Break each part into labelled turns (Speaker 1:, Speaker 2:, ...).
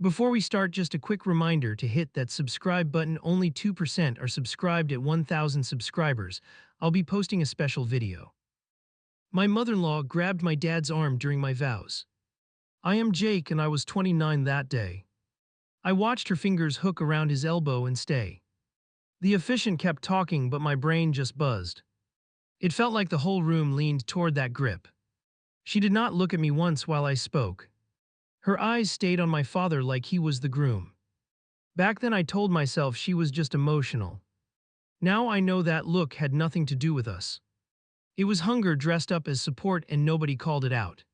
Speaker 1: Before we start, just a quick reminder to hit that subscribe button. Only 2% are subscribed at 1,000 subscribers. I'll be posting a special video. My mother-in-law grabbed my dad's arm during my vows. I am Jake and I was 29 that day. I watched her fingers hook around his elbow and stay. The officiant kept talking, but my brain just buzzed. It felt like the whole room leaned toward that grip. She did not look at me once while I spoke. Her eyes stayed on my father like he was the groom. Back then I told myself she was just emotional. Now I know that look had nothing to do with us. It was hunger dressed up as support, and nobody called it out.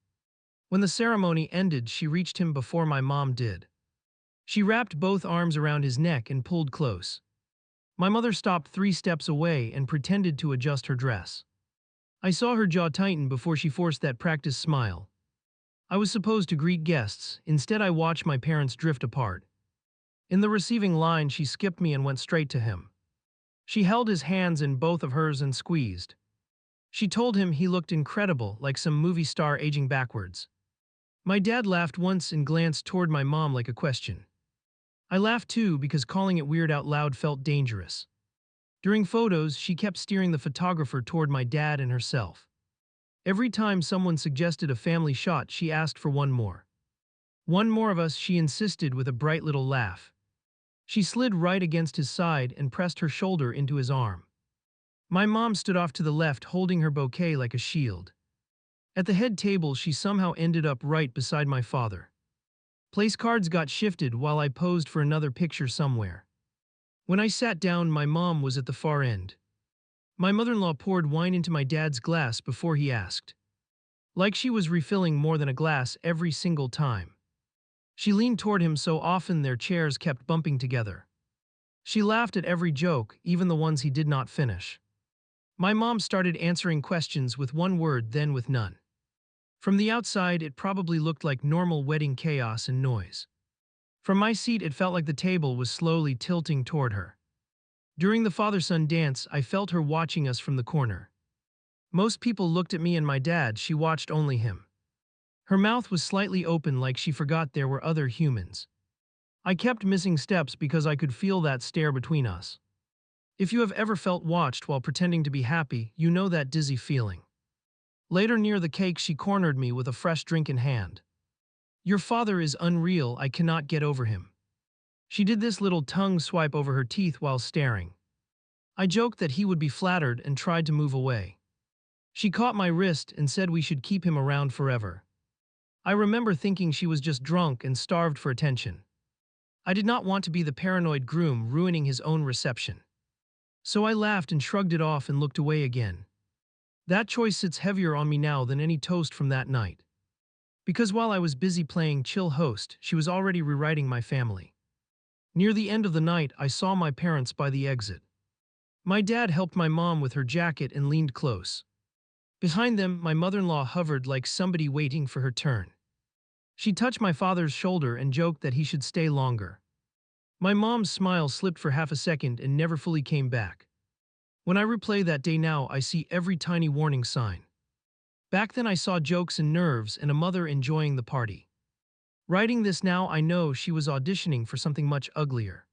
Speaker 1: When the ceremony ended, she reached him before my mom did. She wrapped both arms around his neck and pulled close. My mother stopped 3 steps away and pretended to adjust her dress. I saw her jaw tighten before she forced that practiced smile. I was supposed to greet guests. Instead, I watched my parents drift apart. In the receiving line, she skipped me and went straight to him. She held his hands in both of hers and squeezed. She told him he looked incredible, like some movie star aging backwards. My dad laughed once and glanced toward my mom like a question. I laughed too, because calling it weird out loud felt dangerous. During photos, she kept steering the photographer toward my dad and herself. Every time someone suggested a family shot, she asked for one more. One more of us, she insisted with a bright little laugh. She slid right against his side and pressed her shoulder into his arm. My mom stood off to the left, holding her bouquet like a shield. At the head table, she somehow ended up right beside my father. Place cards got shifted while I posed for another picture somewhere. When I sat down, my mom was at the far end. My mother-in-law poured wine into my dad's glass before he asked. Like she was refilling more than a glass every single time. She leaned toward him so often their chairs kept bumping together. She laughed at every joke, even the ones he did not finish. My mom started answering questions with one word, then with none. From the outside, it probably looked like normal wedding chaos and noise. From my seat, it felt like the table was slowly tilting toward her. During the father-son dance, I felt her watching us from the corner. Most people looked at me and my dad, she watched only him. Her mouth was slightly open, like she forgot there were other humans. I kept missing steps because I could feel that stare between us. If you have ever felt watched while pretending to be happy, you know that dizzy feeling. Later, near the cake, she cornered me with a fresh drink in hand. Your father is unreal, I cannot get over him. She did this little tongue swipe over her teeth while staring. I joked that he would be flattered and tried to move away. She caught my wrist and said we should keep him around forever. I remember thinking she was just drunk and starved for attention. I did not want to be the paranoid groom ruining his own reception. So I laughed and shrugged it off and looked away again. That choice sits heavier on me now than any toast from that night. Because while I was busy playing chill host, she was already rewriting my family. Near the end of the night, I saw my parents by the exit. My dad helped my mom with her jacket and leaned close. Behind them, my mother-in-law hovered like somebody waiting for her turn. She touched my father's shoulder and joked that he should stay longer. My mom's smile slipped for half a second and never fully came back. When I replay that day now, I see every tiny warning sign. Back then I saw jokes and nerves and a mother enjoying the party. Writing this now, I know she was auditioning for something much uglier.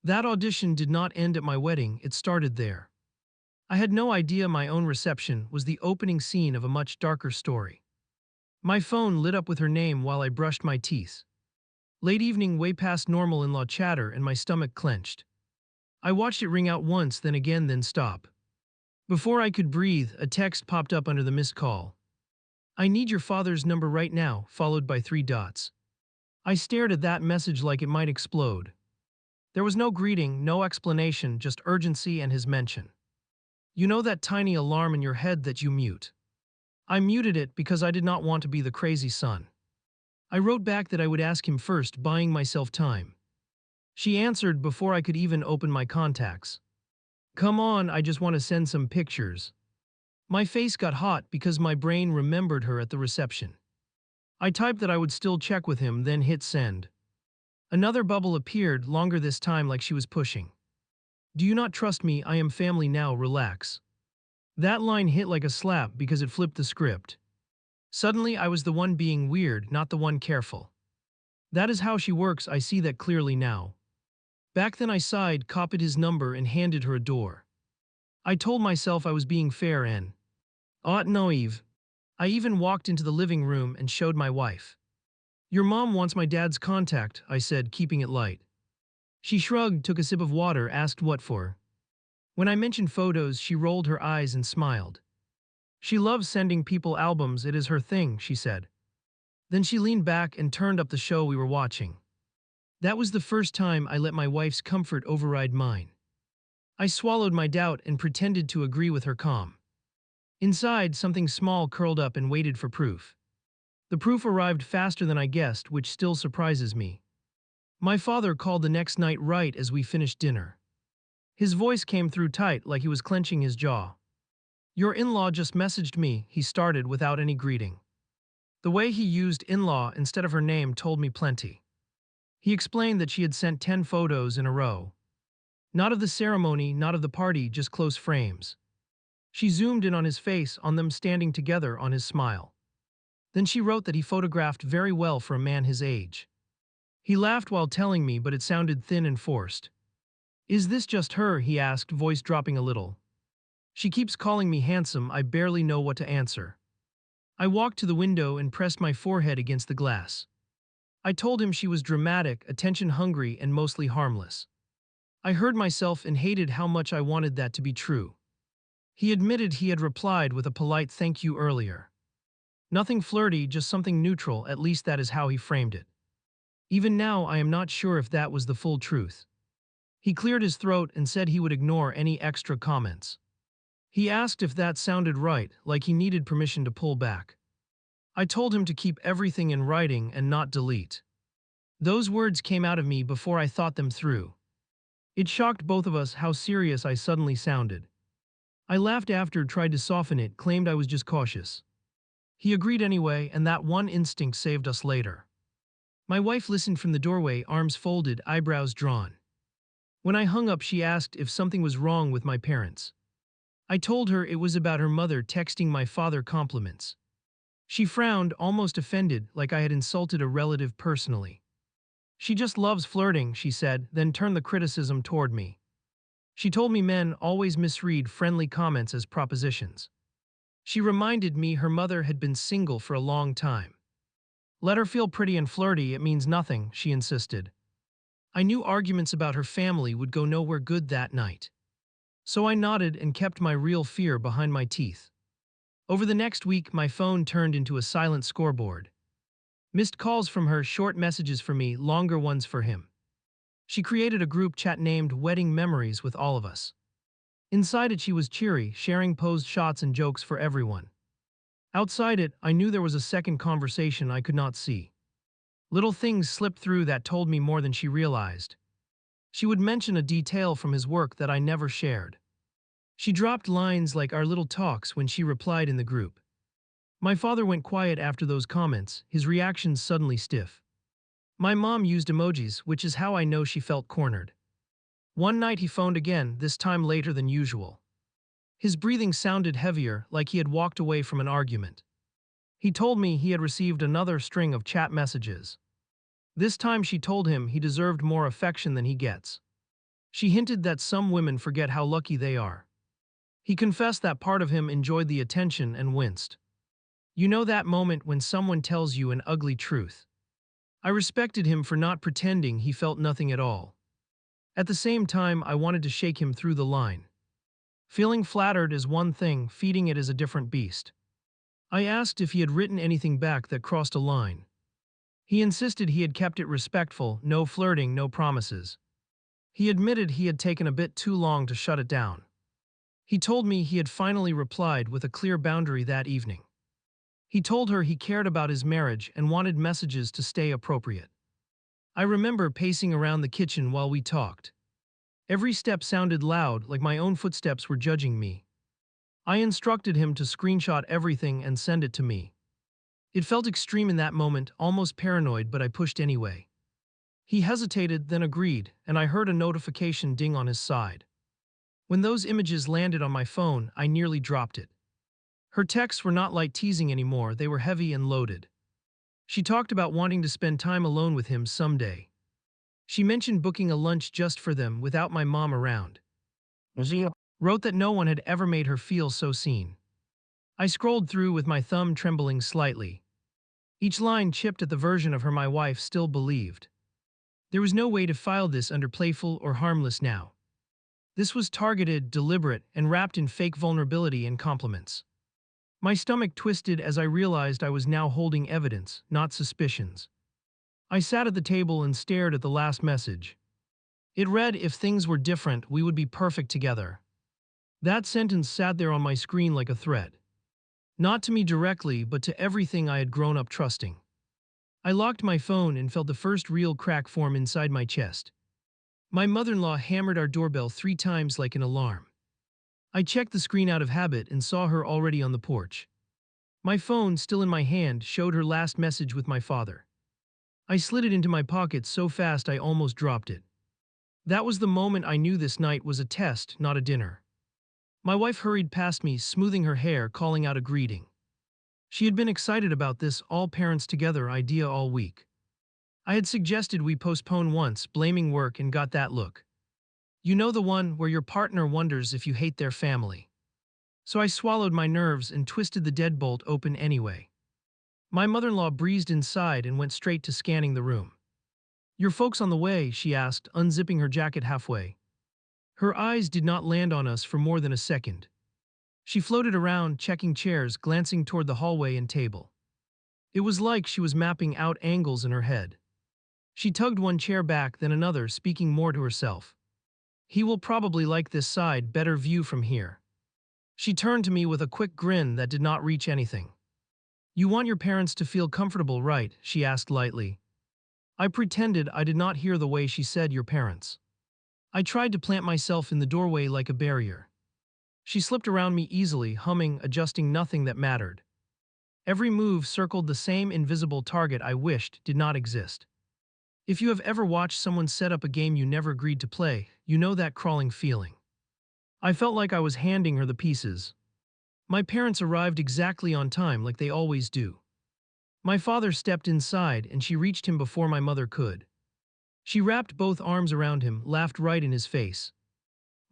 Speaker 1: That audition did not end at my wedding, it started there. I had no idea my own reception was the opening scene of a much darker story. My phone lit up with her name while I brushed my teeth. Late evening, way past normal in-law chatter, and my stomach clenched. I watched it ring out once, then again, then stop. Before I could breathe, a text popped up under the missed call. I need your father's number right now, followed by 3 dots. I stared at that message like it might explode. There was no greeting, no explanation, just urgency and his mention. You know that tiny alarm in your head that you mute? I muted it because I did not want to be the crazy son. I wrote back that I would ask him first, buying myself time. She answered before I could even open my contacts. Come on, I just want to send some pictures. My face got hot because my brain remembered her at the reception. I typed that I would still check with him, then hit send. Another bubble appeared, longer this time, like she was pushing. Do you not trust me? I am family now, relax. That line hit like a slap because it flipped the script. Suddenly I was the one being weird, not the one careful. That is how she works, I see that clearly now. Back then I sighed, copied his number, and handed her a door. I told myself I was being fair and naive. I even walked into the living room and showed my wife. Your mom wants my dad's contact, I said, keeping it light. She shrugged, took a sip of water, asked what for. When I mentioned photos, she rolled her eyes and smiled. She loves sending people albums, it is her thing, she said. Then she leaned back and turned up the show we were watching. That was the first time I let my wife's comfort override mine. I swallowed my doubt and pretended to agree with her calm. Inside, something small curled up and waited for proof. The proof arrived faster than I guessed, which still surprises me. My father called the next night right as we finished dinner. His voice came through tight, like he was clenching his jaw. Your in-law just messaged me, he started without any greeting. The way he used in-law instead of her name told me plenty. He explained that she had sent 10 photos in a row. Not of the ceremony, not of the party, just close frames. She zoomed in on his face, on them standing together, on his smile. Then she wrote that he photographed very well for a man his age. He laughed while telling me, but it sounded thin and forced. Is this just her? He asked, voice dropping a little. She keeps calling me handsome, I barely know what to answer. I walked to the window and pressed my forehead against the glass. I told him she was dramatic, attention-hungry, and mostly harmless. I heard myself and hated how much I wanted that to be true. He admitted he had replied with a polite thank you earlier. Nothing flirty, just something neutral, at least that is how he framed it. Even now, I am not sure if that was the full truth. He cleared his throat and said he would ignore any extra comments. He asked if that sounded right, like he needed permission to pull back. I told him to keep everything in writing and not delete. Those words came out of me before I thought them through. It shocked both of us how serious I suddenly sounded. I laughed after, tried to soften it, claimed I was just cautious. He agreed anyway, and that one instinct saved us later. My wife listened from the doorway, arms folded, eyebrows drawn. When I hung up, she asked if something was wrong with my parents. I told her it was about her mother texting my father compliments. She frowned, almost offended, like I had insulted a relative personally. She just loves flirting, she said, then turned the criticism toward me. She told me men always misread friendly comments as propositions. She reminded me her mother had been single for a long time. Let her feel pretty and flirty, it means nothing, she insisted. I knew arguments about her family would go nowhere good that night. So I nodded and kept my real fear behind my teeth. Over the next week, my phone turned into a silent scoreboard. Missed calls from her, short messages for me, longer ones for him. She created a group chat named Wedding Memories with all of us. Inside it, she was cheery, sharing posed shots and jokes for everyone. Outside it, I knew there was a second conversation I could not see. Little things slipped through that told me more than she realized. She would mention a detail from his work that I never shared. She dropped lines like our little talks when she replied in the group. My father went quiet after those comments, his reactions suddenly stiff. My mom used emojis, which is how I know she felt cornered. One night he phoned again, this time later than usual. His breathing sounded heavier, like he had walked away from an argument. He told me he had received another string of chat messages. This time she told him he deserved more affection than he gets. She hinted that some women forget how lucky they are. He confessed that part of him enjoyed the attention and winced. You know that moment when someone tells you an ugly truth. I respected him for not pretending he felt nothing at all. At the same time, I wanted to shake him through the line. Feeling flattered is one thing, feeding it is a different beast. I asked if he had written anything back that crossed a line. He insisted he had kept it respectful, no flirting, no promises. He admitted he had taken a bit too long to shut it down. He told me he had finally replied with a clear boundary that evening. He told her he cared about his marriage and wanted messages to stay appropriate. I remember pacing around the kitchen while we talked. Every step sounded loud, like my own footsteps were judging me. I instructed him to screenshot everything and send it to me. It felt extreme in that moment, almost paranoid, but I pushed anyway. He hesitated, then agreed, and I heard a notification ding on his side. When those images landed on my phone, I nearly dropped it. Her texts were not light teasing anymore, they were heavy and loaded. She talked about wanting to spend time alone with him someday. She mentioned booking a lunch just for them without my mom around.
Speaker 2: Zio.
Speaker 1: Wrote that no one had ever made her feel so seen. I scrolled through with my thumb trembling slightly. Each line chipped at the version of her my wife still believed. There was no way to file this under playful or harmless now. This was targeted, deliberate, and wrapped in fake vulnerability and compliments. My stomach twisted as I realized I was now holding evidence, not suspicions. I sat at the table and stared at the last message. It read, "If things were different, we would be perfect together." That sentence sat there on my screen like a threat. Not to me directly, but to everything I had grown up trusting. I locked my phone and felt the first real crack form inside my chest. My mother-in-law hammered our doorbell 3 times like an alarm. I checked the screen out of habit and saw her already on the porch. My phone, still in my hand, showed her last message with my father. I slid it into my pocket so fast I almost dropped it. That was the moment I knew this night was a test, not a dinner. My wife hurried past me, smoothing her hair, calling out a greeting. She had been excited about this all parents together idea all week. I had suggested we postpone once, blaming work, and got that look. You know, the one where your partner wonders if you hate their family. So I swallowed my nerves and twisted the deadbolt open anyway. My mother-in-law breezed inside and went straight to scanning the room. "Your folks on the way?" she asked, unzipping her jacket halfway. Her eyes did not land on us for more than a second. She floated around, checking chairs, glancing toward the hallway and table. It was like she was mapping out angles in her head. She tugged one chair back, then another, speaking more to herself. "He will probably like this side, better view from here." She turned to me with a quick grin that did not reach anything. "You want your parents to feel comfortable, right?" she asked lightly. I pretended I did not hear the way she said "your parents." I tried to plant myself in the doorway like a barrier. She slipped around me easily, humming, adjusting nothing that mattered. Every move circled the same invisible target I wished did not exist. If you have ever watched someone set up a game you never agreed to play, you know that crawling feeling. I felt like I was handing her the pieces. My parents arrived exactly on time, like they always do. My father stepped inside and she reached him before my mother could. She wrapped both arms around him, laughed right in his face.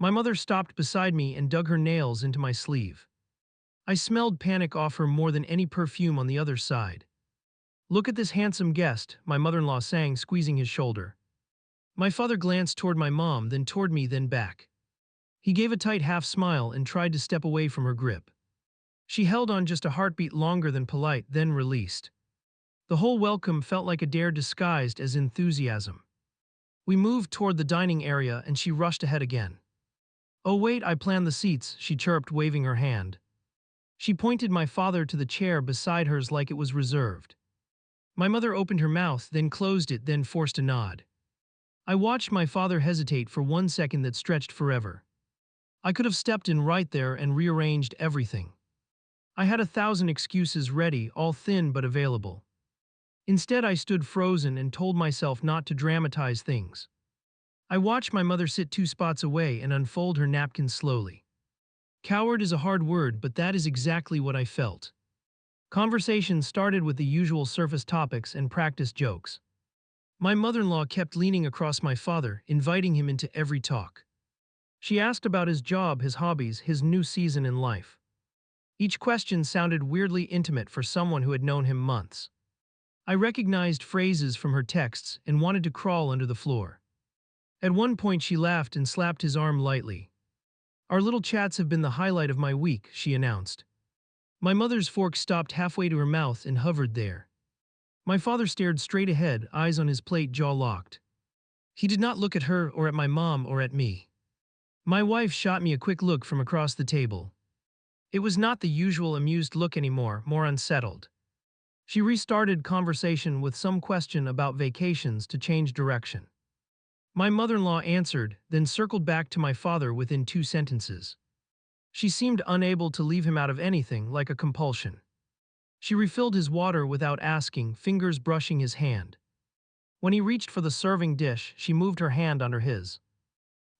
Speaker 1: My mother stopped beside me and dug her nails into my sleeve. I smelled panic off her more than any perfume on the other side. "Look at this handsome guest," my mother-in-law sang, squeezing his shoulder. My father glanced toward my mom, then toward me, then back. He gave a tight half smile and tried to step away from her grip. She held on just a heartbeat longer than polite, then released. The whole welcome felt like a dare disguised as enthusiasm. We moved toward the dining area and she rushed ahead again. "Oh wait, I planned the seats," she chirped, waving her hand. She pointed my father to the chair beside hers like it was reserved. My mother opened her mouth, then closed it, then forced a nod. I watched my father hesitate for 1 second that stretched forever. I could have stepped in right there and rearranged everything. I had 1,000 excuses ready, all thin but available. Instead, I stood frozen and told myself not to dramatize things. I watched my mother sit 2 spots away and unfold her napkin slowly. Coward is a hard word, but that is exactly what I felt. Conversation started with the usual surface topics and practice jokes. My mother-in-law kept leaning across my father, inviting him into every talk. She asked about his job, his hobbies, his new season in life. Each question sounded weirdly intimate for someone who had known him months. I recognized phrases from her texts and wanted to crawl under the floor. At one point she laughed and slapped his arm lightly. "Our little chats have been the highlight of my week," she announced. My mother's fork stopped halfway to her mouth and hovered there. My father stared straight ahead, eyes on his plate, jaw locked. He did not look at her or at my mom or at me. My wife shot me a quick look from across the table. It was not the usual amused look anymore, more unsettled. She restarted conversation with some question about vacations to change direction. My mother-in-law answered, then circled back to my father within 2 sentences. She seemed unable to leave him out of anything, like a compulsion. She refilled his water without asking, fingers brushing his hand. When he reached for the serving dish, she moved her hand under his.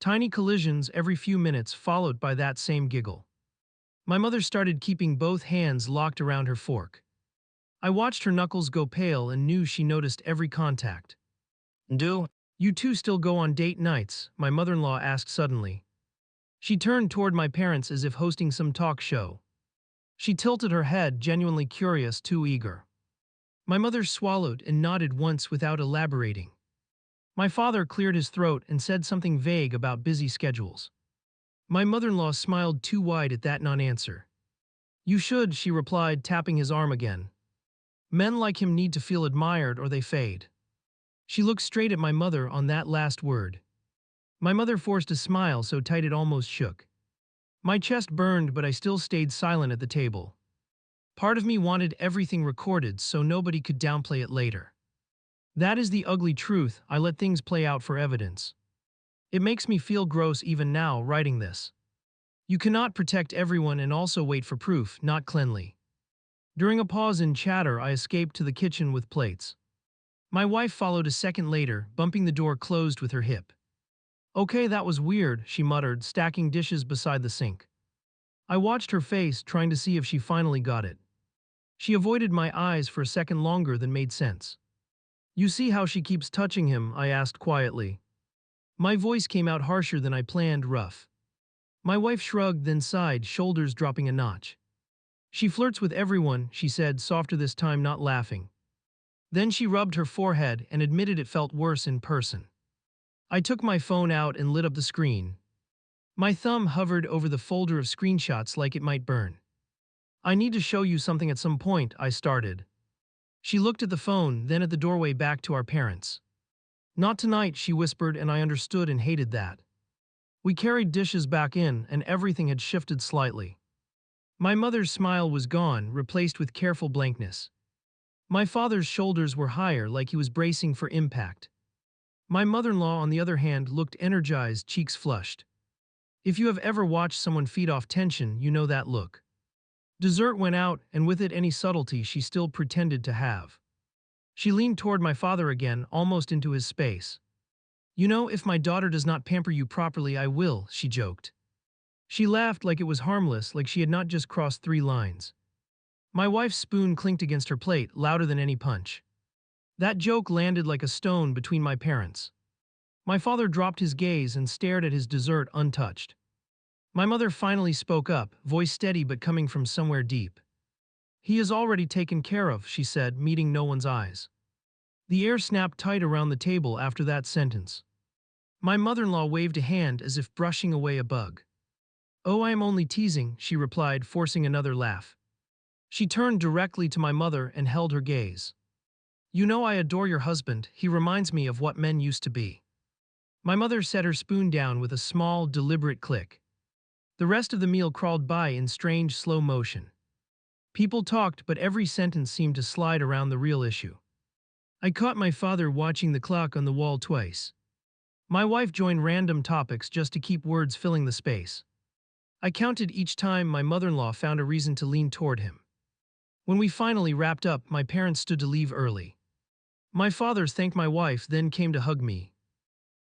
Speaker 1: Tiny collisions every few minutes, followed by that same giggle. My mother started keeping both hands locked around her fork. I watched her knuckles go pale and knew she noticed every contact. Do you two still go on date nights? My mother-in-law asked suddenly. She turned toward my parents as if hosting some talk show. She tilted her head, genuinely curious, too eager. My mother swallowed and nodded once without elaborating. My father cleared his throat and said something vague about busy schedules. My mother-in-law smiled too wide at that non-answer. You should, she replied, tapping his arm again. Men like him need to feel admired or they fade. She looked straight at my mother on that last word. My mother forced a smile so tight it almost shook. My chest burned, but I still stayed silent at the table. Part of me wanted everything recorded so nobody could downplay it later. That is the ugly truth. I let things play out for evidence. It makes me feel gross even now writing this. You cannot protect everyone and also wait for proof, not cleanly. During a pause in chatter, I escaped to the kitchen with plates. My wife followed a second later, bumping the door closed with her hip. Okay, that was weird, she muttered, stacking dishes beside the sink. I watched her face, trying to see if she finally got it. She avoided my eyes for a second longer than made sense. You see how she keeps touching him? I asked quietly. My voice came out harsher than I planned, rough. My wife shrugged, then sighed, shoulders dropping a notch. She flirts with everyone, she said, softer this time, not laughing. Then she rubbed her forehead and admitted it felt worse in person. I took my phone out and lit up the screen. My thumb hovered over the folder of screenshots like it might burn. I need to show you something at some point, I started. She looked at the phone, then at the doorway back to our parents. Not tonight, she whispered, and I understood and hated that. We carried dishes back in, and everything had shifted slightly. My mother's smile was gone, replaced with careful blankness. My father's shoulders were higher, like he was bracing for impact. My mother-in-law, on the other hand, looked energized, cheeks flushed. If you have ever watched someone feed off tension, you know that look. Dessert went out, and with it any subtlety she still pretended to have. She leaned toward my father again, almost into his space. You know, if my daughter does not pamper you properly, I will, she joked. She laughed like it was harmless, like she had not just crossed 3 lines. My wife's spoon clinked against her plate, louder than any punch. That joke landed like a stone between my parents. My father dropped his gaze and stared at his dessert untouched. My mother finally spoke up, voice steady but coming from somewhere deep. He is already taken care of, she said, meeting no one's eyes. The air snapped tight around the table after that sentence. My mother-in-law waved a hand as if brushing away a bug. Oh, I am only teasing, she replied, forcing another laugh. She turned directly to my mother and held her gaze. You know I adore your husband, he reminds me of what men used to be. My mother set her spoon down with a small, deliberate click. The rest of the meal crawled by in strange, slow motion. People talked, but every sentence seemed to slide around the real issue. I caught my father watching the clock on the wall twice. My wife joined random topics just to keep words filling the space. I counted each time my mother-in-law found a reason to lean toward him. When we finally wrapped up, my parents stood to leave early. My father thanked my wife, then came to hug me.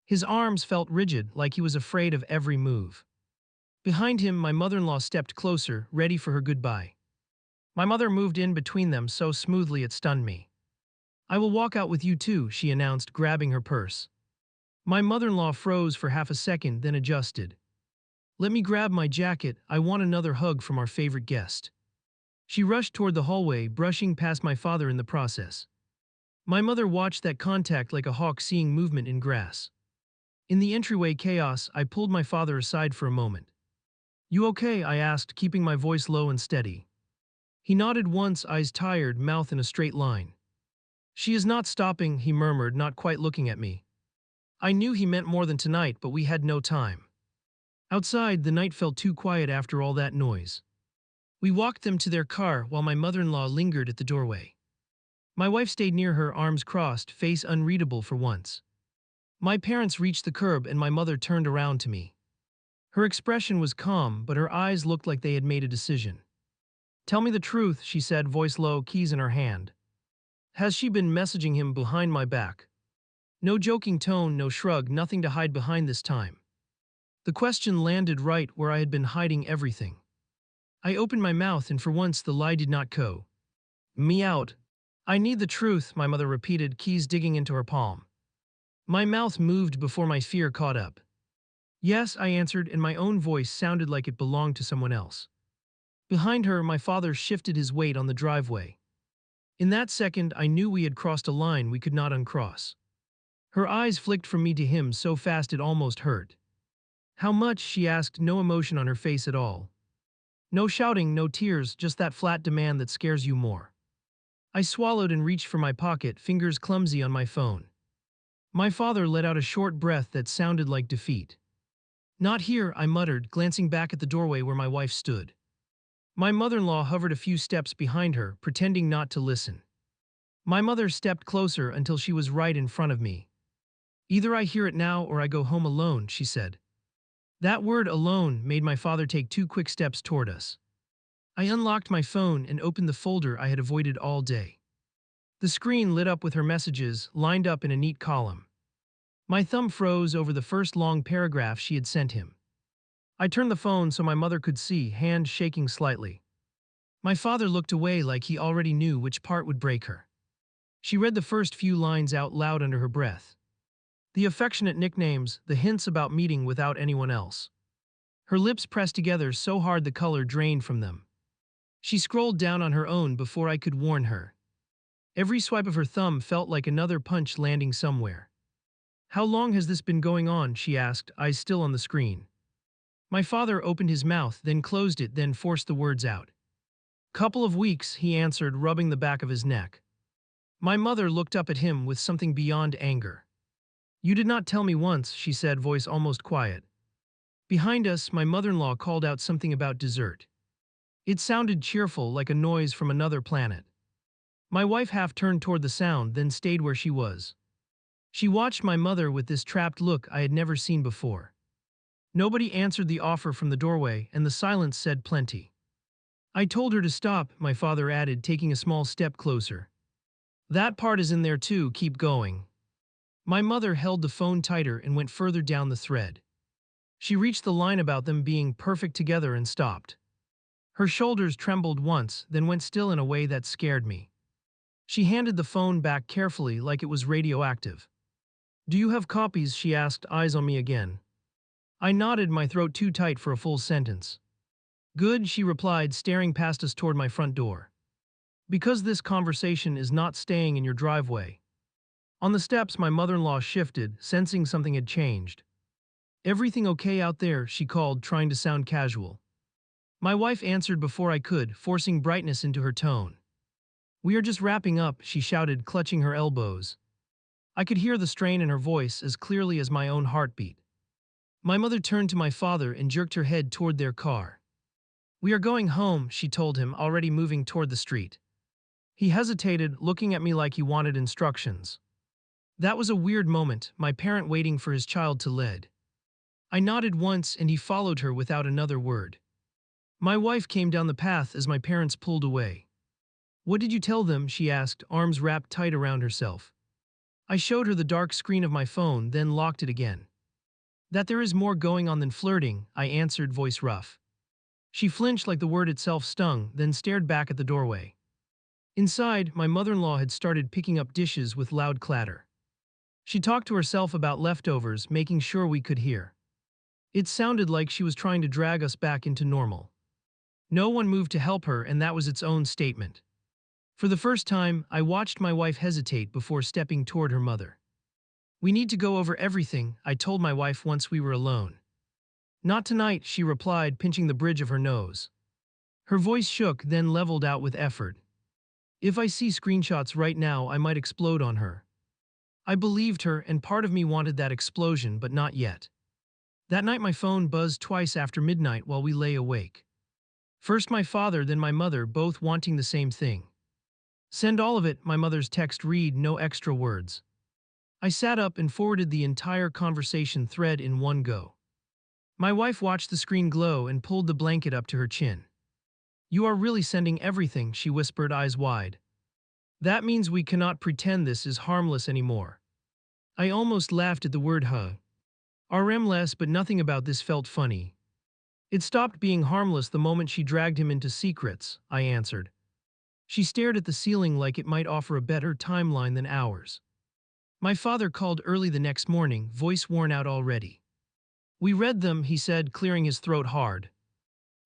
Speaker 1: His arms felt rigid, like he was afraid of every move. Behind him, my mother-in-law stepped closer, ready for her goodbye. My mother moved in between them so smoothly it stunned me. I will walk out with you too, she announced, grabbing her purse. My mother-in-law froze for half a second, then adjusted. Let me grab my jacket, I want another hug from our favorite guest. She rushed toward the hallway, brushing past my father in the process. My mother watched that contact like a hawk seeing movement in grass. In the entryway chaos, I pulled my father aside for a moment. You okay? I asked, keeping my voice low and steady. He nodded once, eyes tired, mouth in a straight line. She is not stopping, he murmured, not quite looking at me. I knew he meant more than tonight, but we had no time. Outside, the night felt too quiet after all that noise. We walked them to their car while my mother-in-law lingered at the doorway. My wife stayed near her, arms crossed, face unreadable for once. My parents reached the curb and my mother turned around to me. Her expression was calm, but her eyes looked like they had made a decision. Tell me the truth, she said, voice low, keys in her hand. Has she been messaging him behind my back? No joking tone, no shrug, nothing to hide behind this time. The question landed right where I had been hiding everything. I opened my mouth and for once the lie did not go. Me out. I need the truth, my mother repeated, keys digging into her palm. My mouth moved before my fear caught up. Yes, I answered, and my own voice sounded like it belonged to someone else. Behind her, my father shifted his weight on the driveway. In that second, I knew we had crossed a line we could not uncross. Her eyes flicked from me to him so fast it almost hurt. How much, she asked, no emotion on her face at all. No shouting, no tears, just that flat demand that scares you more. I swallowed and reached for my pocket, fingers clumsy on my phone. My father let out a short breath that sounded like defeat. Not here, I muttered, glancing back at the doorway where my wife stood. My mother-in-law hovered a few steps behind her, pretending not to listen. My mother stepped closer until she was right in front of me. Either I hear it now or I go home alone, she said. That word alone made my father take 2 quick steps toward us. I unlocked my phone and opened the folder I had avoided all day. The screen lit up with her messages, lined up in a neat column. My thumb froze over the first long paragraph she had sent him. I turned the phone so my mother could see, hand shaking slightly. My father looked away like he already knew which part would break her. She read the first few lines out loud under her breath. The affectionate nicknames, the hints about meeting without anyone else. Her lips pressed together so hard the color drained from them. She scrolled down on her own before I could warn her. Every swipe of her thumb felt like another punch landing somewhere. How long has this been going on, she asked, eyes still on the screen. My father opened his mouth, then closed it, then forced the words out. Couple of weeks, he answered, rubbing the back of his neck. My mother looked up at him with something beyond anger. You did not tell me once, she said, voice almost quiet. Behind us, my mother-in-law called out something about dessert. It sounded cheerful, like a noise from another planet. My wife half turned toward the sound, then stayed where she was. She watched my mother with this trapped look I had never seen before. Nobody answered the offer from the doorway, and the silence said plenty. I told her to stop, my father added, taking a small step closer. That part is in there too, keep going. My mother held the phone tighter and went further down the thread. She reached the line about them being perfect together and stopped. Her shoulders trembled once, then went still in a way that scared me. She handed the phone back carefully like it was radioactive. Do you have copies, she asked, eyes on me again. I nodded, my throat too tight for a full sentence. Good, she replied, staring past us toward my front door. Because this conversation is not staying in your driveway. On the steps, my mother-in-law shifted, sensing something had changed. Everything okay out there, she called, trying to sound casual. My wife answered before I could, forcing brightness into her tone. We are just wrapping up, she shouted, clutching her elbows. I could hear the strain in her voice as clearly as my own heartbeat. My mother turned to my father and jerked her head toward their car. We are going home, she told him, already moving toward the street. He hesitated, looking at me like he wanted instructions. That was a weird moment, my parent waiting for his child to lead. I nodded once and he followed her without another word. My wife came down the path as my parents pulled away. What did you tell them, she asked, arms wrapped tight around herself. I showed her the dark screen of my phone, then locked it again. That there is more going on than flirting, I answered, voice rough. She flinched like the word itself stung, then stared back at the doorway. Inside, my mother-in-law had started picking up dishes with loud clatter. She talked to herself about leftovers, making sure we could hear. It sounded like she was trying to drag us back into normal. No one moved to help her, and that was its own statement. For the first time, I watched my wife hesitate before stepping toward her mother. We need to go over everything, I told my wife once we were alone. Not tonight, she replied, pinching the bridge of her nose. Her voice shook, then leveled out with effort. If I see screenshots right now, I might explode on her. I believed her, and part of me wanted that explosion, but not yet. That night my phone buzzed twice after midnight while we lay awake. First my father, then my mother, both wanting the same thing. Send all of it, my mother's text read, no extra words. I sat up and forwarded the entire conversation thread in one go. My wife watched the screen glow and pulled the blanket up to her chin. You are really sending everything, she whispered, eyes wide. That means we cannot pretend this is harmless anymore. I almost laughed at the word harmless, but nothing about this felt funny. It stopped being harmless the moment she dragged him into secrets, I answered. She stared at the ceiling like it might offer a better timeline than ours. My father called early the next morning, voice worn out already. "We read them," he said, clearing his throat hard.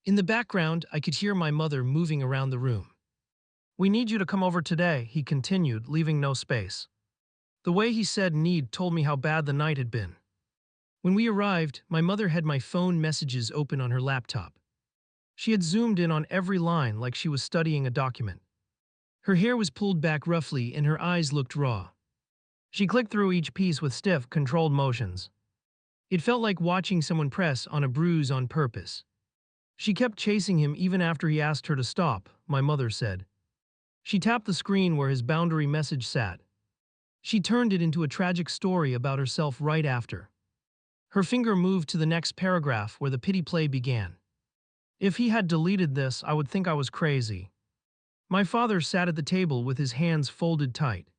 Speaker 1: In the background, I could hear my mother moving around the room. "We need you to come over today," he continued, leaving no space. The way he said need told me how bad the night had been. When we arrived, my mother had my phone messages open on her laptop. She had zoomed in on every line like she was studying a document. Her hair was pulled back roughly and her eyes looked raw. She clicked through each piece with stiff, controlled motions. It felt like watching someone press on a bruise on purpose. She kept chasing him even after he asked her to stop, my mother said. She tapped the screen where his boundary message sat. She turned it into a tragic story about herself right after. Her finger moved to the next paragraph where the pity play began. If he had deleted this, I would think I was crazy. My father sat at the table with his hands folded tight.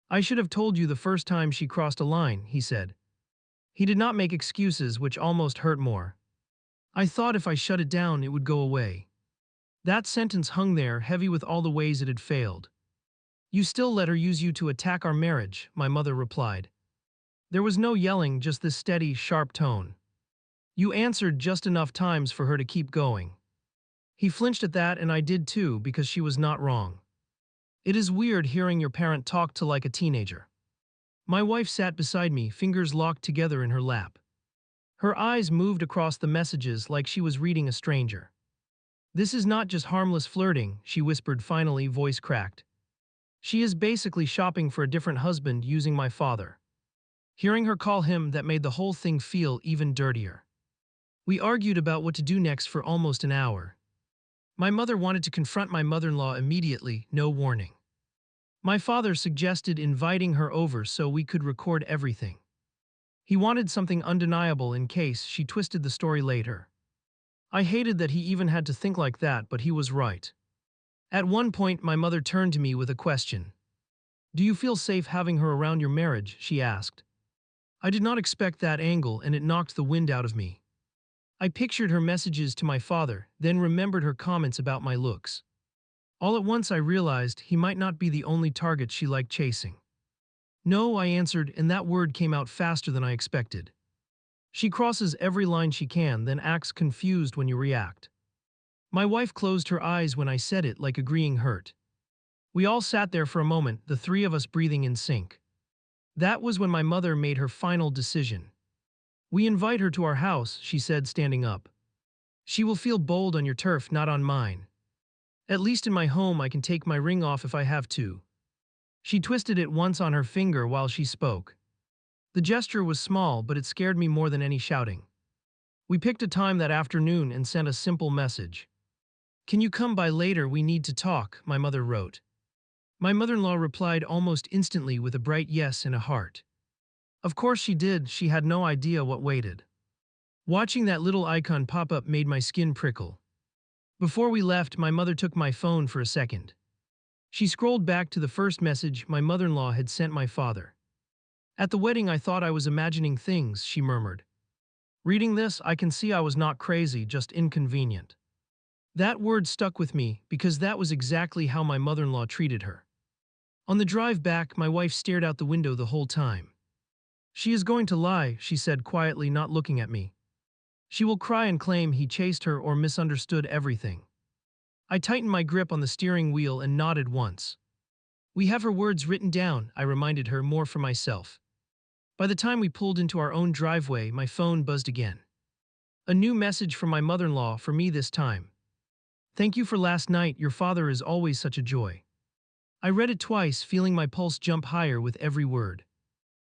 Speaker 1: "I should have told you the first time she crossed a line," he said. He did not make excuses, which almost hurt more. "I thought if I shut it down, it would go away." That sentence hung there, heavy with all the ways it had failed. "You still let her use you to attack our marriage," my mother replied. There was no yelling, just this steady, sharp tone. "You answered just enough times for her to keep going." He flinched at that, and I did too, because she was not wrong. It is weird hearing your parent talk to like a teenager. My wife sat beside me, fingers locked together in her lap. Her eyes moved across the messages like she was reading a stranger. "This is not just harmless flirting," she whispered finally, voice cracked. "She is basically shopping for a different husband using my father." Hearing her call him, that made the whole thing feel even dirtier. We argued about what to do next for almost an hour. My mother wanted to confront my mother-in-law immediately, no warning. My father suggested inviting her over so we could record everything. He wanted something undeniable in case she twisted the story later. I hated that he even had to think like that, but he was right. At one point, my mother turned to me with a question. "Do you feel safe having her around your marriage?" she asked. I did not expect that angle, and it knocked the wind out of me. I pictured her messages to my father, then remembered her comments about my looks. All at once I realized he might not be the only target she liked chasing. "No," I answered, and that word came out faster than I expected. "She crosses every line she can, then acts confused when you react." My wife closed her eyes when I said it, like agreeing hurt. We all sat there for a moment, the three of us breathing in sync. That was when my mother made her final decision. "We invite her to our house," she said, standing up. "She will feel bold on your turf, not on mine. At least in my home I can take my ring off if I have to." She twisted it once on her finger while she spoke. The gesture was small, but it scared me more than any shouting. We picked a time that afternoon and sent a simple message. "Can you come by later? We need to talk," my mother wrote. My mother-in-law replied almost instantly with a bright yes and a heart. Of course she did, she had no idea what waited. Watching that little icon pop up made my skin prickle. Before we left, my mother took my phone for a second. She scrolled back to the first message my mother-in-law had sent my father. "At the wedding I thought I was imagining things," she murmured. "Reading this, I can see I was not crazy, just inconvenient." That word stuck with me because that was exactly how my mother-in-law treated her. On the drive back, my wife stared out the window the whole time. "She is going to lie," she said quietly, not looking at me. "She will cry and claim he chased her or misunderstood everything." I tightened my grip on the steering wheel and nodded once. "We have her words written down," I reminded her, more for myself. By the time we pulled into our own driveway, my phone buzzed again. A new message from my mother-in-law, for me this time. "Thank you for last night, your father is always such a joy." I read it twice, feeling my pulse jump higher with every word.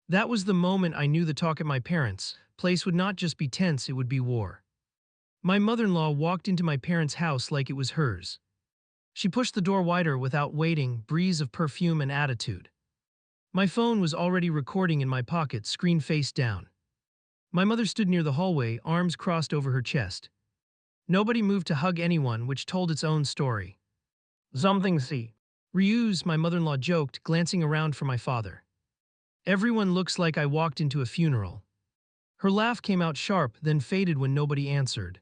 Speaker 1: That was the moment I knew the talk at my parents' place would not just be tense, it would be war. My mother-in-law walked into my parents' house like it was hers. She pushed the door wider without waiting, breeze of perfume and attitude. My phone was already recording in my pocket, screen face down. My mother stood near the hallway, arms crossed over her chest. Nobody moved to hug anyone, which told its own story. "Something see. Reuse," my mother-in-law joked, glancing around for my father. "Everyone looks like I walked into a funeral." Her laugh came out sharp, then faded when nobody answered.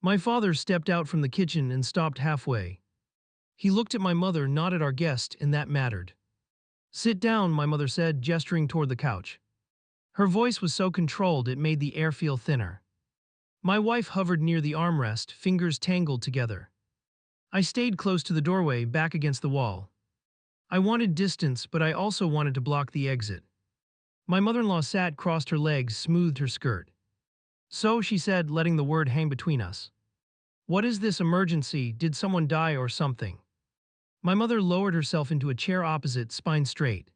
Speaker 1: My father stepped out from the kitchen and stopped halfway. He looked at my mother, not at our guest, and that mattered. Sit down, my mother said, gesturing toward the couch. Her voice was so controlled it made the air feel thinner. My wife hovered near the armrest, fingers tangled together. I stayed close to the doorway, back against the wall. I wanted distance, but I also wanted to block the exit. My mother-in-law sat, crossed her legs, smoothed her skirt. So, she said, letting the word hang between us. What is this emergency? Did someone die or something? My mother lowered herself into a chair opposite, spine straight.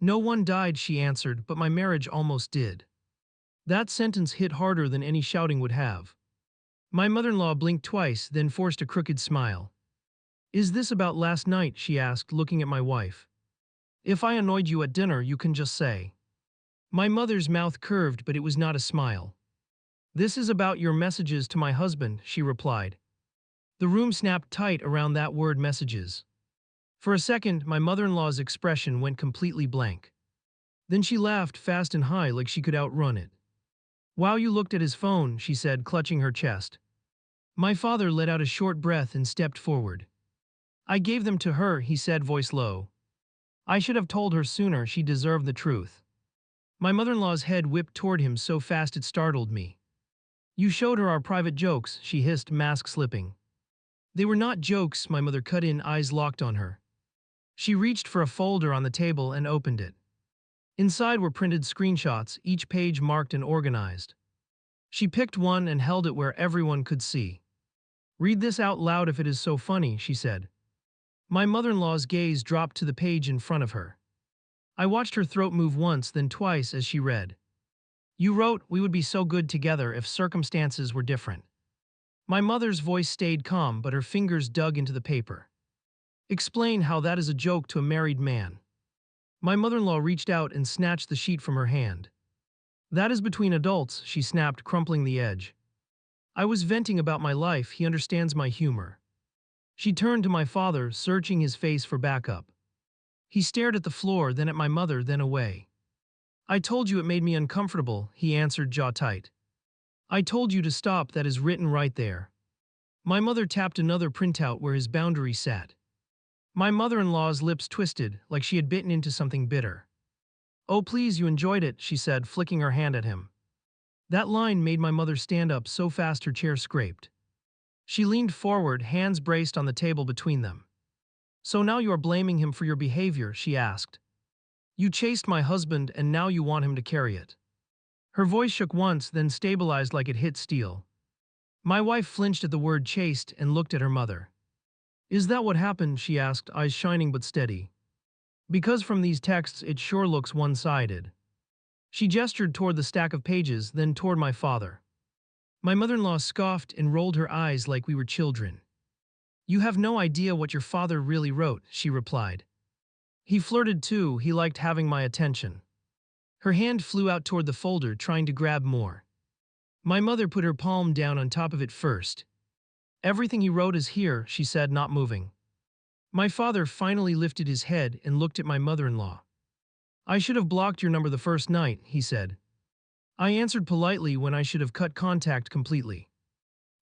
Speaker 1: No one died, she answered, but my marriage almost did. That sentence hit harder than any shouting would have. My mother-in-law blinked twice, then forced a crooked smile. Is this about last night? She asked, looking at my wife. If I annoyed you at dinner, you can just say. My mother's mouth curved, but it was not a smile. This is about your messages to my husband, she replied. The room snapped tight around that word, messages. For a second, my mother-in-law's expression went completely blank. Then she laughed fast and high like she could outrun it. Wow, you looked at his phone, she said, clutching her chest. My father let out a short breath and stepped forward. I gave them to her, he said, voice low. I should have told her sooner, she deserved the truth. My mother-in-law's head whipped toward him so fast it startled me. You showed her our private jokes, she hissed, mask slipping. They were not jokes, my mother cut in, eyes locked on her. She reached for a folder on the table and opened it. Inside were printed screenshots, each page marked and organized. She picked one and held it where everyone could see. Read this out loud if it is so funny, she said. My mother-in-law's gaze dropped to the page in front of her. I watched her throat move once, then twice as she read. You wrote, we would be so good together if circumstances were different. My mother's voice stayed calm, but her fingers dug into the paper. Explain how that is a joke to a married man. My mother-in-law reached out and snatched the sheet from her hand. That is between adults, she snapped, crumpling the edge. I was venting about my life, he understands my humor. She turned to my father, searching his face for backup. He stared at the floor, then at my mother, then away. I told you it made me uncomfortable, he answered, jaw tight. I told you to stop, that is written right there. My mother tapped another printout where his boundary sat. My mother-in-law's lips twisted, like she had bitten into something bitter. Oh please, you enjoyed it, she said, flicking her hand at him. That line made my mother stand up so fast her chair scraped. She leaned forward, hands braced on the table between them. So now you are blaming him for your behavior, she asked. You chased my husband and now you want him to carry it. Her voice shook once, then stabilized like it hit steel. My wife flinched at the word chased and looked at her mother. Is that what happened, she asked, eyes shining but steady. Because from these texts it sure looks one-sided. She gestured toward the stack of pages, then toward my father. My mother-in-law scoffed and rolled her eyes like we were children. You have no idea what your father really wrote, she replied. He flirted too, he liked having my attention. Her hand flew out toward the folder, trying to grab more. My mother put her palm down on top of it first. Everything he wrote is here, she said, not moving. My father finally lifted his head and looked at my mother-in-law. I should have blocked your number the first night, he said. I answered politely when I should have cut contact completely.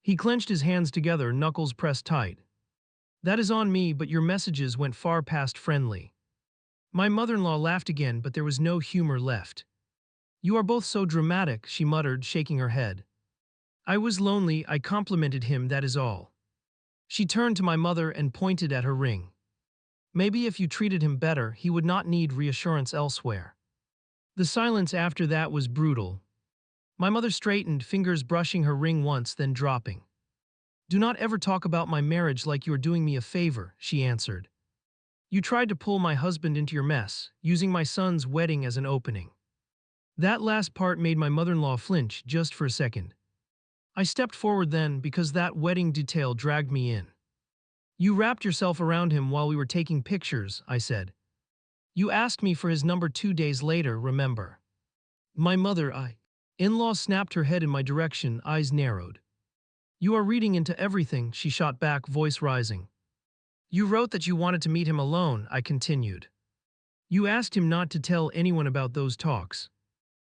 Speaker 1: He clenched his hands together, knuckles pressed tight. That is on me, but your messages went far past friendly. My mother-in-law laughed again, but there was no humor left. You are both so dramatic, she muttered, shaking her head. I was lonely, I complimented him, that is all. She turned to my mother and pointed at her ring. Maybe if you treated him better, he would not need reassurance elsewhere. The silence after that was brutal. My mother straightened, fingers brushing her ring once, then dropping. Do not ever talk about my marriage like you are doing me a favor, she answered. You tried to pull my husband into your mess, using my son's wedding as an opening. That last part made my mother-in-law flinch just for a second. I stepped forward then because that wedding detail dragged me in. You wrapped yourself around him while we were taking pictures, I said. You asked me for his number 2 days later, remember? My mother-in-law snapped her head in my direction, eyes narrowed. You are reading into everything, she shot back, voice rising. You wrote that you wanted to meet him alone, I continued. You asked him not to tell anyone about those talks.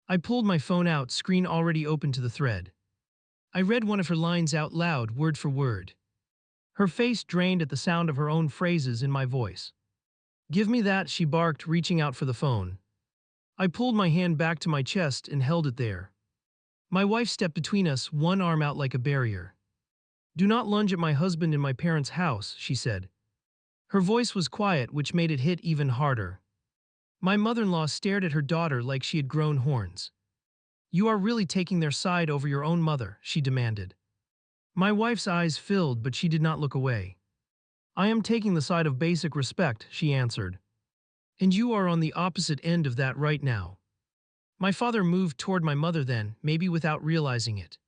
Speaker 1: I pulled my phone out, screen already open to the thread. I read one of her lines out loud, word for word. Her face drained at the sound of her own phrases in my voice. "Give me that," she barked, reaching out for the phone. I pulled my hand back to my chest and held it there. My wife stepped between us, one arm out like a barrier. "Do not lunge at my husband in my parents' house," she said. Her voice was quiet, which made it hit even harder. My mother-in-law stared at her daughter like she had grown horns. "You are really taking their side over your own mother," she demanded. My wife's eyes filled, but she did not look away. "I am taking the side of basic respect," she answered. "And you are on the opposite end of that right now." My father moved toward my mother then, maybe without realizing it.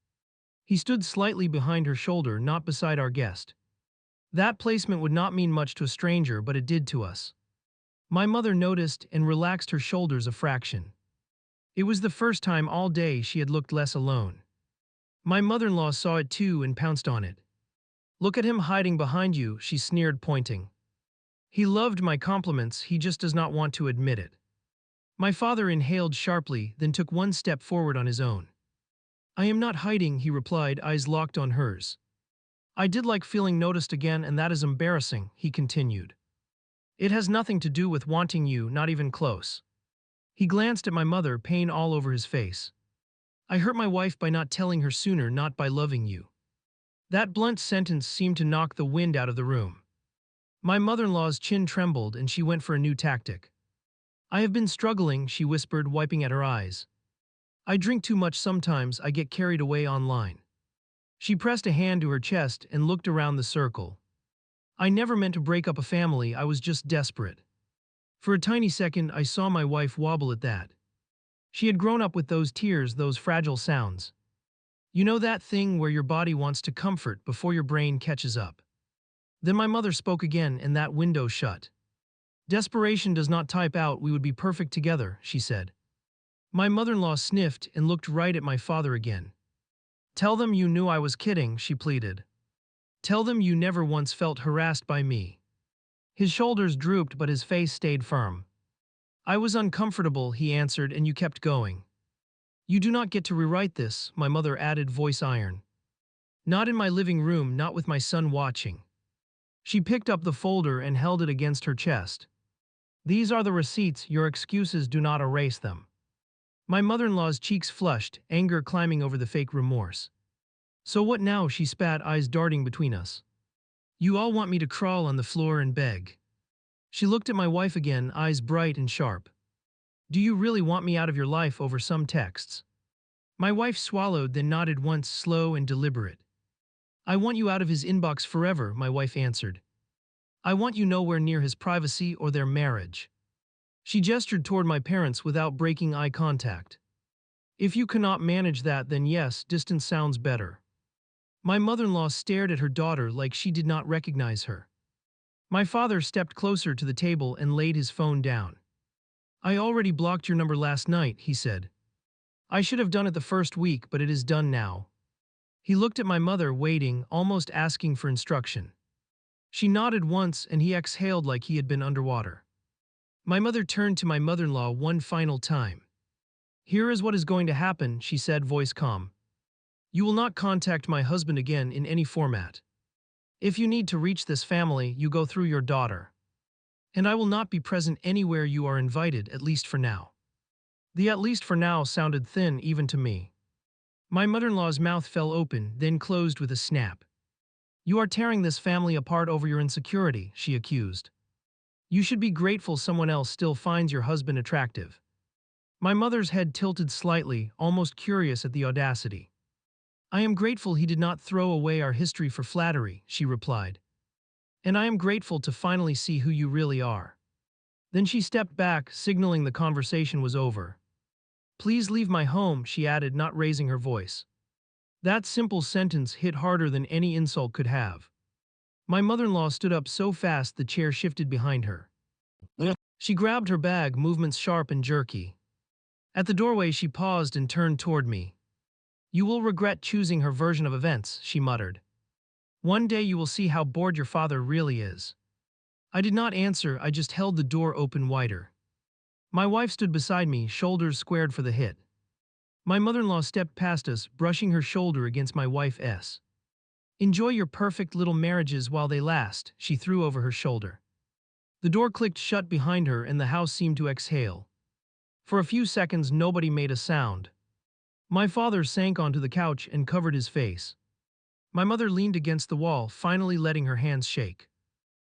Speaker 1: He stood slightly behind her shoulder, not beside our guest. That placement would not mean much to a stranger, but it did to us. My mother noticed and relaxed her shoulders a fraction. It was the first time all day she had looked less alone. My mother-in-law saw it too and pounced on it. "Look at him hiding behind you," she sneered, pointing. "He loved my compliments, he just does not want to admit it." My father inhaled sharply, then took one step forward on his own. "I am not hiding," he replied, eyes locked on hers. "I did like feeling noticed again, and that is embarrassing," he continued. "It has nothing to do with wanting you, not even close." He glanced at my mother, pain all over his face. "I hurt my wife by not telling her sooner, not by loving you." That blunt sentence seemed to knock the wind out of the room. My mother-in-law's chin trembled and she went for a new tactic. "I have been struggling," she whispered, wiping at her eyes. "I drink too much sometimes, I get carried away online." She pressed a hand to her chest and looked around the circle. "I never meant to break up a family, I was just desperate." For a tiny second, I saw my wife wobble at that. She had grown up with those tears, those fragile sounds. You know that thing where your body wants to comfort before your brain catches up. Then my mother spoke again and that window shut. "Desperation does not type out we would be perfect together," she said. My mother-in-law sniffed and looked right at my father again. "Tell them you knew I was kidding," she pleaded. "Tell them you never once felt harassed by me." His shoulders drooped but his face stayed firm. "I was uncomfortable," he answered, "and you kept going." "You do not get to rewrite this," my mother added, voice iron. "Not in my living room, not with my son watching." She picked up the folder and held it against her chest. "These are the receipts, your excuses do not erase them." My mother-in-law's cheeks flushed, anger climbing over the fake remorse. "So what now?" she spat, eyes darting between us. "You all want me to crawl on the floor and beg." She looked at my wife again, eyes bright and sharp. "Do you really want me out of your life over some texts?" My wife swallowed, then nodded once, slow and deliberate. "I want you out of his inbox forever," my wife answered. "I want you nowhere near his privacy or their marriage." She gestured toward my parents without breaking eye contact. "If you cannot manage that, then yes, distance sounds better." My mother-in-law stared at her daughter like she did not recognize her. My father stepped closer to the table and laid his phone down. "I already blocked your number last night," he said. "I should have done it the first week, but it is done now." He looked at my mother, waiting, almost asking for instruction. She nodded once and he exhaled like he had been underwater. My mother turned to my mother-in-law one final time. "Here is what is going to happen," she said, voice calm. "You will not contact my husband again in any format. If you need to reach this family, you go through your daughter. And I will not be present anywhere you are invited, at least for now." The "at least for now" sounded thin even to me. My mother-in-law's mouth fell open, then closed with a snap. "You are tearing this family apart over your insecurity," she accused. "You should be grateful someone else still finds your husband attractive." My mother's head tilted slightly, almost curious at the audacity. "I am grateful he did not throw away our history for flattery," she replied. "And I am grateful to finally see who you really are." Then she stepped back, signaling the conversation was over. "Please leave my home," she added, not raising her voice. That simple sentence hit harder than any insult could have. My mother-in-law stood up so fast the chair shifted behind her. She grabbed her bag, movements sharp and jerky. At the doorway she paused and turned toward me. "You will regret choosing her version of events," she muttered. "One day you will see how bored your father really is." I did not answer, I just held the door open wider. My wife stood beside me, shoulders squared for the hit. My mother-in-law stepped past us, brushing her shoulder against my wife's. Enjoy your perfect little marriages while they last, she threw over her shoulder. The door clicked shut behind her and the house seemed to exhale. For a few seconds nobody made a sound. My father sank onto the couch and covered his face. My mother leaned against the wall, finally letting her hands shake.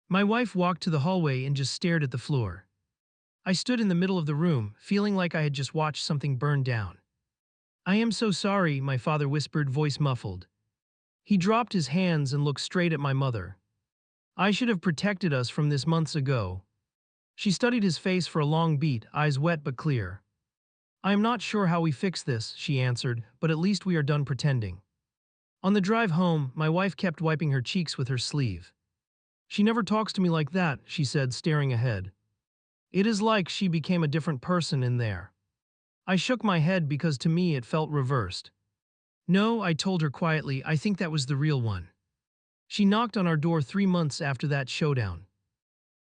Speaker 1: My wife walked to the hallway and just stared at the floor. I stood in the middle of the room, feeling like I had just watched something burn down. I am so sorry, my father whispered, voice muffled. He dropped his hands and looked straight at my mother. I should have protected us from this months ago. She studied his face for a long beat, eyes wet but clear. I am not sure how we fix this, she answered, but at least we are done pretending. On the drive home, my wife kept wiping her cheeks with her sleeve. She never talks to me like that, she said, staring ahead. It is like she became a different person in there. I shook my head because to me it felt reversed. No, I told her quietly, I think that was the real one. She knocked on our door 3 months after that showdown.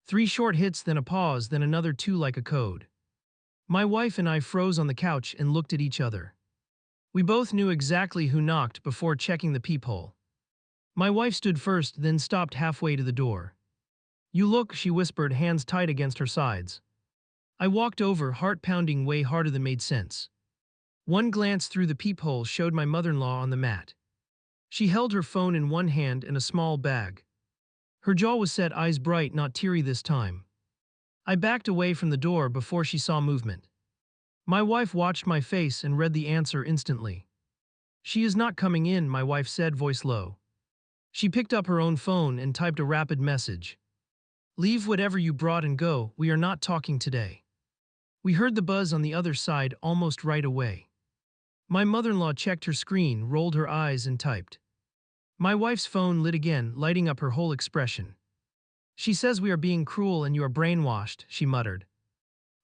Speaker 1: 3 short hits, then a pause, then another 2 like a code. My wife and I froze on the couch and looked at each other. We both knew exactly who knocked before checking the peephole. My wife stood first, then stopped halfway to the door. You look, she whispered, hands tight against her sides. I walked over, heart pounding way harder than made sense. One glance through the peephole showed my mother-in-law on the mat. She held her phone in one hand and a small bag. Her jaw was set, eyes bright, not teary this time. I backed away from the door before she saw movement. My wife watched my face and read the answer instantly. She is not coming in, my wife said, voice low. She picked up her own phone and typed a rapid message. Leave whatever you brought and go, we are not talking today. We heard the buzz on the other side almost right away. My mother-in-law checked her screen, rolled her eyes and typed. My wife's phone lit again, lighting up her whole expression. She says we are being cruel and you are brainwashed, she muttered.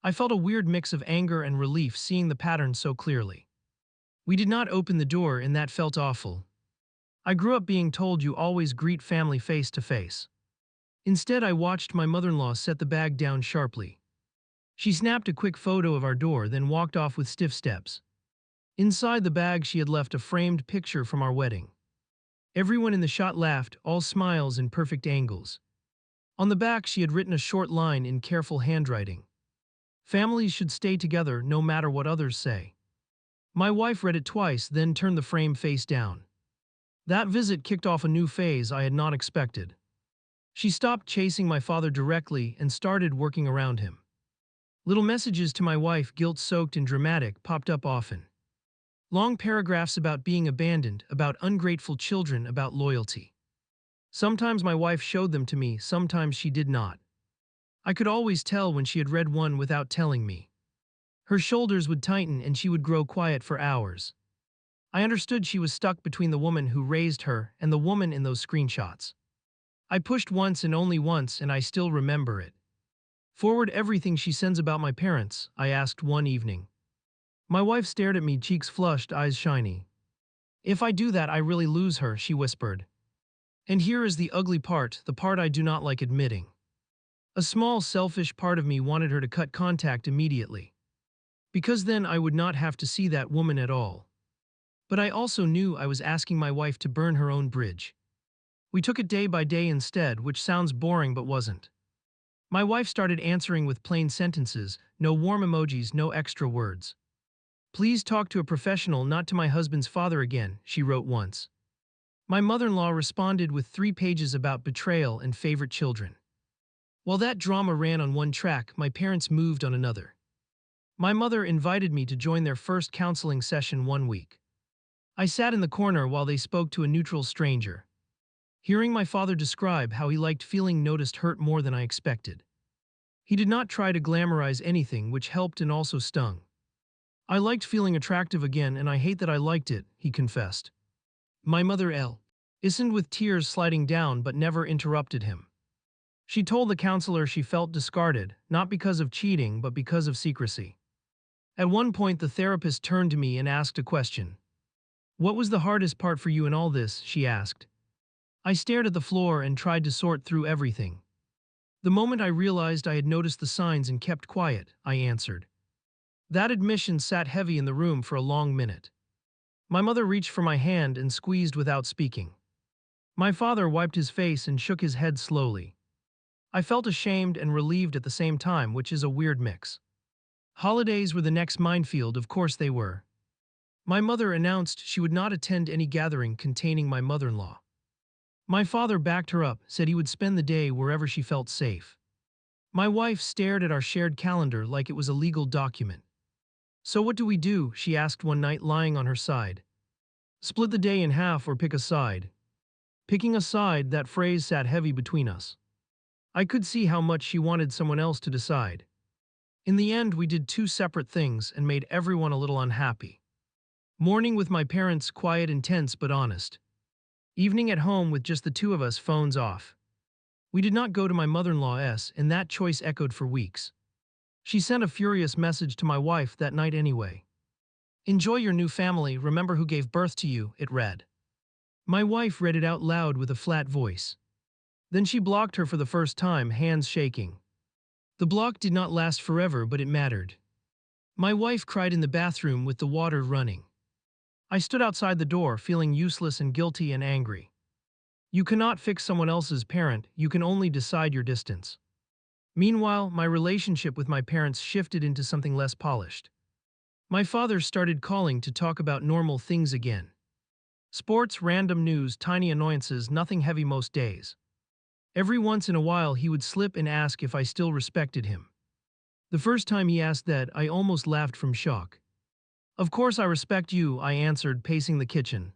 Speaker 1: I felt a weird mix of anger and relief seeing the pattern so clearly. We did not open the door and that felt awful. I grew up being told you always greet family face to face. Instead, I watched my mother-in-law set the bag down sharply. She snapped a quick photo of our door, then walked off with stiff steps. Inside the bag she had left a framed picture from our wedding. Everyone in the shot laughed, all smiles and perfect angles. On the back she had written a short line in careful handwriting. Families should stay together no matter what others say. My wife read it twice, then turned the frame face down. That visit kicked off a new phase I had not expected. She stopped chasing my father directly and started working around him. Little messages to my wife, guilt-soaked and dramatic, popped up often. Long paragraphs about being abandoned, about ungrateful children, about loyalty. Sometimes my wife showed them to me, sometimes she did not. I could always tell when she had read one without telling me. Her shoulders would tighten and she would grow quiet for hours. I understood she was stuck between the woman who raised her and the woman in those screenshots. I pushed once and only once, and I still remember it. Forward everything she sends about my parents, I asked one evening. My wife stared at me, cheeks flushed, eyes shiny. If I do that, I really lose her, she whispered. And here is the ugly part, the part I do not like admitting. A small, selfish part of me wanted her to cut contact immediately. Because then I would not have to see that woman at all. But I also knew I was asking my wife to burn her own bridge. We took it day by day instead, which sounds boring but wasn't. My wife started answering with plain sentences, no warm emojis, no extra words. Please talk to a professional, not to my husband's father again, she wrote once. My mother-in-law responded with 3 pages about betrayal and favorite children. While that drama ran on one track, my parents moved on another. My mother invited me to join their first counseling session one week. I sat in the corner while they spoke to a neutral stranger. Hearing my father describe how he liked feeling noticed hurt more than I expected. He did not try to glamorize anything, which helped and also stung. I liked feeling attractive again, and I hate that I liked it, he confessed. My mother listened with tears sliding down but never interrupted him. She told the counselor she felt discarded, not because of cheating but because of secrecy. At one point the therapist turned to me and asked a question. What was the hardest part for you in all this, she asked. I stared at the floor and tried to sort through everything. The moment I realized I had noticed the signs and kept quiet, I answered. That admission sat heavy in the room for a long minute. My mother reached for my hand and squeezed without speaking. My father wiped his face and shook his head slowly. I felt ashamed and relieved at the same time, which is a weird mix. Holidays were the next minefield, of course they were. My mother announced she would not attend any gathering containing my mother-in-law. My father backed her up, said he would spend the day wherever she felt safe. My wife stared at our shared calendar like it was a legal document. So what do we do? She asked one night, lying on her side. Split the day in half or pick a side. Picking a side, that phrase sat heavy between us. I could see how much she wanted someone else to decide. In the end, we did two separate things and made everyone a little unhappy. Morning with my parents, quiet and tense but honest. Evening at home with just the two of us, phones off. We did not go to my mother-in-law's, and that choice echoed for weeks. She sent a furious message to my wife that night anyway. Enjoy your new family, remember who gave birth to you, it read. My wife read it out loud with a flat voice. Then she blocked her for the first time, hands shaking. The block did not last forever, but it mattered. My wife cried in the bathroom with the water running. I stood outside the door, feeling useless and guilty and angry. You cannot fix someone else's parent, you can only decide your distance. Meanwhile, my relationship with my parents shifted into something less polished. My father started calling to talk about normal things again. Sports, random news, tiny annoyances, nothing heavy most days. Every once in a while he would slip and ask if I still respected him. The first time he asked that, I almost laughed from shock. Of course I respect you, I answered, pacing the kitchen.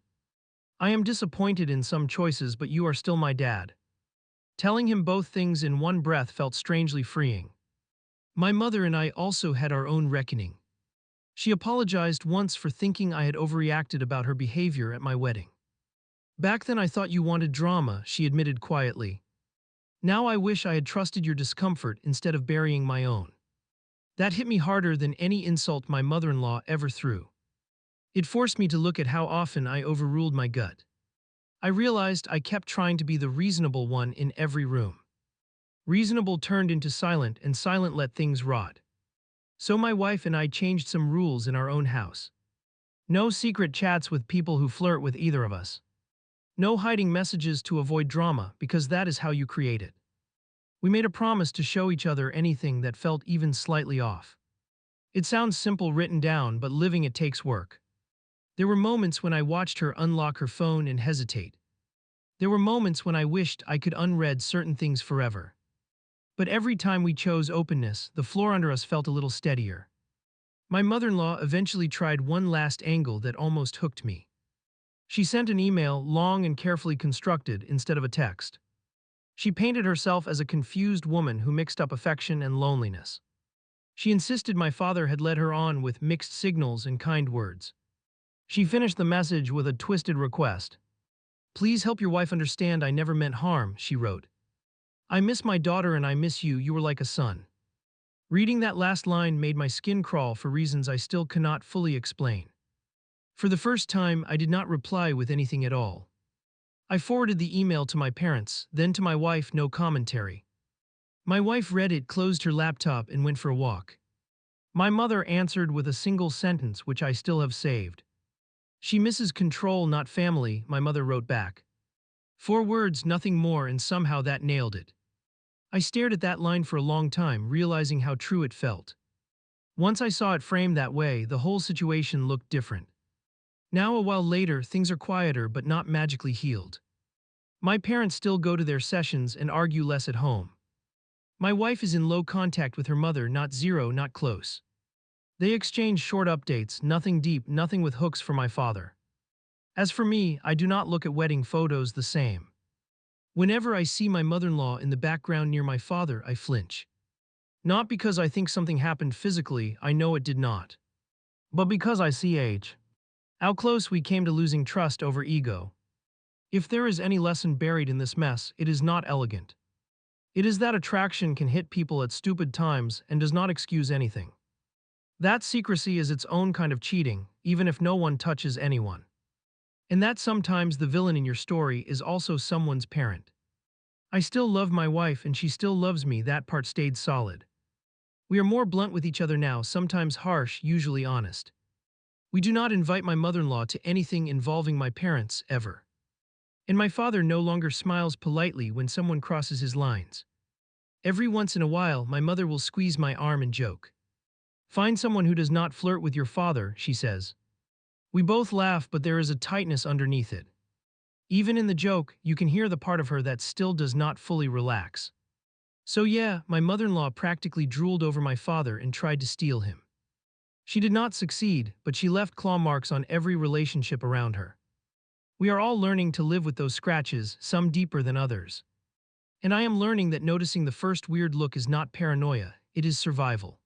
Speaker 1: I am disappointed in some choices, but you are still my dad. Telling him both things in one breath felt strangely freeing. My mother and I also had our own reckoning. She apologized once for thinking I had overreacted about her behavior at my wedding. Back then I thought you wanted drama, she admitted quietly. Now I wish I had trusted your discomfort instead of burying my own. That hit me harder than any insult my mother-in-law ever threw. It forced me to look at how often I overruled my gut. I realized I kept trying to be the reasonable one in every room. Reasonable turned into silent, and silent let things rot. So my wife and I changed some rules in our own house. No secret chats with people who flirt with either of us. No hiding messages to avoid drama, because that is how you create it. We made a promise to show each other anything that felt even slightly off. It sounds simple written down, but living it takes work. There were moments when I watched her unlock her phone and hesitate. There were moments when I wished I could unread certain things forever. But every time we chose openness, the floor under us felt a little steadier. My mother-in-law eventually tried one last angle that almost hooked me. She sent an email, long and carefully constructed, instead of a text. She painted herself as a confused woman who mixed up affection and loneliness. She insisted my father had led her on with mixed signals and kind words. She finished the message with a twisted request. Please help your wife understand I never meant harm, she wrote. I miss my daughter and I miss you, you were like a son. Reading that last line made my skin crawl for reasons I still cannot fully explain. For the first time, I did not reply with anything at all. I forwarded the email to my parents, then to my wife, no commentary. My wife read it, closed her laptop, and went for a walk. My mother answered with a single sentence which I still have saved. She misses control, not family, my mother wrote back. 4 words, nothing more, and somehow that nailed it. I stared at that line for a long time, realizing how true it felt. Once I saw it framed that way, the whole situation looked different. Now, a while later, things are quieter but not magically healed. My parents still go to their sessions and argue less at home. My wife is in low contact with her mother, not zero, not close. They exchange short updates, nothing deep, nothing with hooks for my father. As for me, I do not look at wedding photos the same. Whenever I see my mother-in-law in the background near my father, I flinch. Not because I think something happened physically, I know it did not. But because I see age. How close we came to losing trust over ego. If there is any lesson buried in this mess, it is not elegant. It is that attraction can hit people at stupid times and does not excuse anything. That secrecy is its own kind of cheating, even if no one touches anyone. And that sometimes the villain in your story is also someone's parent. I still love my wife and she still loves me, that part stayed solid. We are more blunt with each other now, sometimes harsh, usually honest. We do not invite my mother-in-law to anything involving my parents, ever. And my father no longer smiles politely when someone crosses his lines. Every once in a while, my mother will squeeze my arm and joke. Find someone who does not flirt with your father, she says. We both laugh, but there is a tightness underneath it. Even in the joke, you can hear the part of her that still does not fully relax. So yeah, my mother-in-law practically drooled over my father and tried to steal him. She did not succeed, but she left claw marks on every relationship around her. We are all learning to live with those scratches, some deeper than others. And I am learning that noticing the first weird look is not paranoia, it is survival.